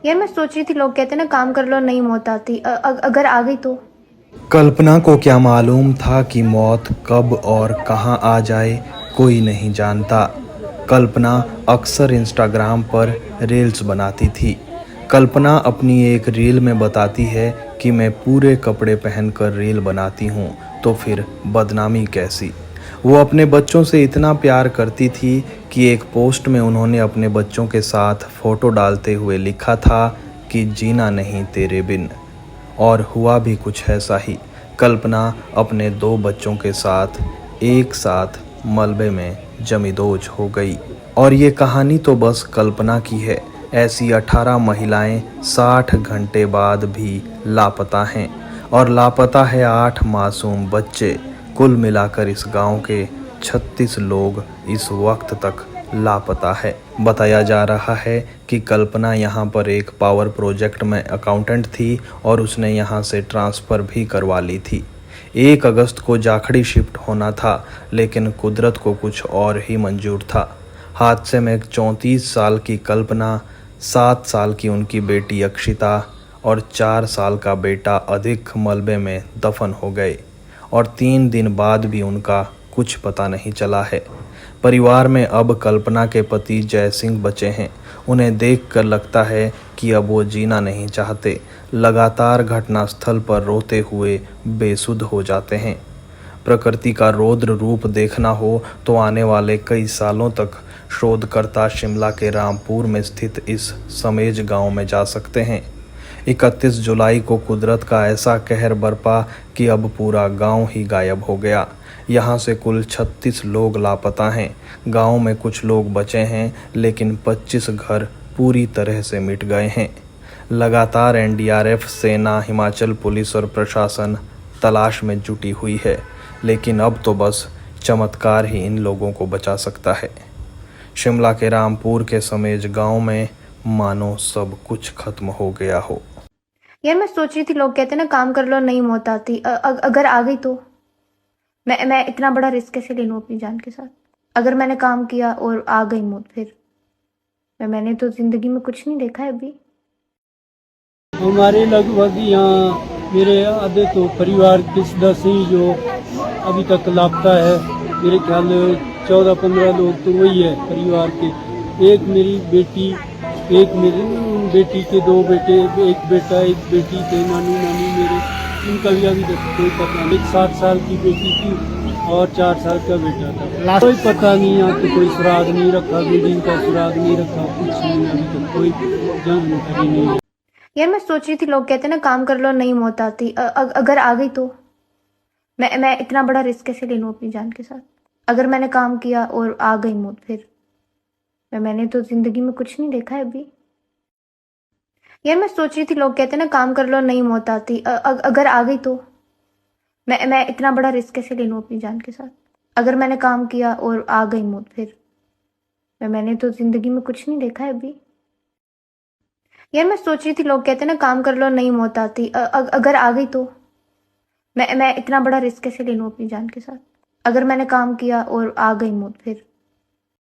यार मैं सोच रही थी, लोग कहते हैं ना काम कर लो नहीं मौत आती। अगर आ गई तो? कल्पना को क्या मालूम था कि मौत कब और कहां आ जाए, कोई नहीं जानता। कल्पना अक्सर इंस्टाग्राम पर रील्स बनाती थी। कल्पना अपनी एक रील में बताती है कि मैं पूरे कपड़े पहनकर रील बनाती हूँ, तो फिर बदनामी कैसी। वो अपने बच्चों से इतना प्यार करती थी कि एक पोस्ट में उन्होंने अपने बच्चों के साथ फोटो डालते हुए लिखा था कि जीना नहीं तेरे बिन। और हुआ भी कुछ ऐसा ही। कल्पना अपने 2 बच्चों के साथ एक साथ मलबे में जमींदोज हो गई। और ये कहानी तो बस कल्पना की है। ऐसी 18 महिलाएं 60 घंटे बाद भी लापता हैं। और लापता है 8 मासूम बच्चे। कुल मिलाकर इस गांव के 36 लोग इस वक्त तक लापता है। बताया जा रहा है कि कल्पना यहाँ पर एक पावर प्रोजेक्ट में अकाउंटेंट थी और उसने यहाँ से ट्रांसफ़र भी करवा ली थी। 1 अगस्त को जाखड़ी शिफ्ट होना था, लेकिन कुदरत को कुछ और ही मंजूर था। हादसे में 34 साल की कल्पना, 7 साल की उनकी बेटी अक्षिता और 4 साल का बेटा अधिक मलबे में दफन हो गए। और 3 दिन बाद भी उनका कुछ पता नहीं चला है। परिवार में अब कल्पना के पति जय सिंह बचे हैं। उन्हें देखकर लगता है कि अब वो जीना नहीं चाहते। लगातार घटनास्थल पर रोते हुए बेसुध हो जाते हैं। प्रकृति का रौद्र रूप देखना हो तो आने वाले कई सालों तक शोधकर्ता शिमला के रामपुर में स्थित इस समेज गांव में जा सकते हैं। 31 जुलाई को कुदरत का ऐसा कहर बरपा कि अब पूरा गांव ही गायब हो गया। यहाँ से कुल 36 लोग लापता हैं। गांव में कुछ लोग बचे हैं, लेकिन 25 घर पूरी तरह से मिट गए हैं। लगातार एनडीआरएफ, सेना, हिमाचल पुलिस और प्रशासन तलाश में जुटी हुई है, लेकिन अब तो बस चमत्कार ही इन लोगों को बचा सकता है। शिमला के रामपुर के समेज गांव में मानो सब कुछ खत्म हो गया हो। यार मैं सोच रही थी, लोग कहते हैं ना काम कर लो नहीं मौत आती। अगर आ गई तो? मैं इतना बड़ा रिस्क कैसे ले लूँ अपनी जान के साथ? अगर मैंने काम किया और आ गई मौत, फिर मैंने तो जिंदगी में कुछ नहीं देखा है अभी। हमारे लगभग यहाँ मेरे आधे तो परिवार के सदस्य ही जो अभी तक लापता है। मेरे ख्याल 14-15 लोग तो वही है परिवार के। एक मेरी बेटी, एक मेरी बेटी के 2 बेटे, एक बेटा एक बेटी थे, नानी मेरे, उनका भी अभी तक कोई पता नहीं। एक 7 साल की बेटी थी और 4 साल का बेटा था। कोई पता नहीं, यहाँ तो कोई सुराग नहीं रखा, बिल्डिंग का सुराग नहीं रखा, कुछ नहीं, अभी तक कोई जानकारी नहीं है। यार मैं सोच रही थी, लोग कहते हैं ना काम कर लो नहीं मौत आती। अगर आ गई तो? मैं इतना बड़ा रिस्क कैसे ले लूँ अपनी जान के साथ? अगर मैंने काम किया और आ गई मौत, फिर मैंने तो जिंदगी में कुछ नहीं देखा है अभी। यार मैं सोच रही थी, लोग कहते हैं ना काम कर लो नहीं मौत आती। अगर आ गई तो? मैं इतना बड़ा रिस्क कैसे ले लूँ अपनी जान के साथ? अगर मैंने काम किया और आ गई मौत, फिर मैंने तो जिंदगी में कुछ नहीं देखा है अभी। यार मैं सोच रही थी, लोग कहते हैं ना काम कर लो नहीं मौत आती। अगर आ गई तो? मैं इतना बड़ा रिस्क कैसे ले लूँ अपनी जान के साथ? अगर मैंने काम किया और आ गई मौत, फिर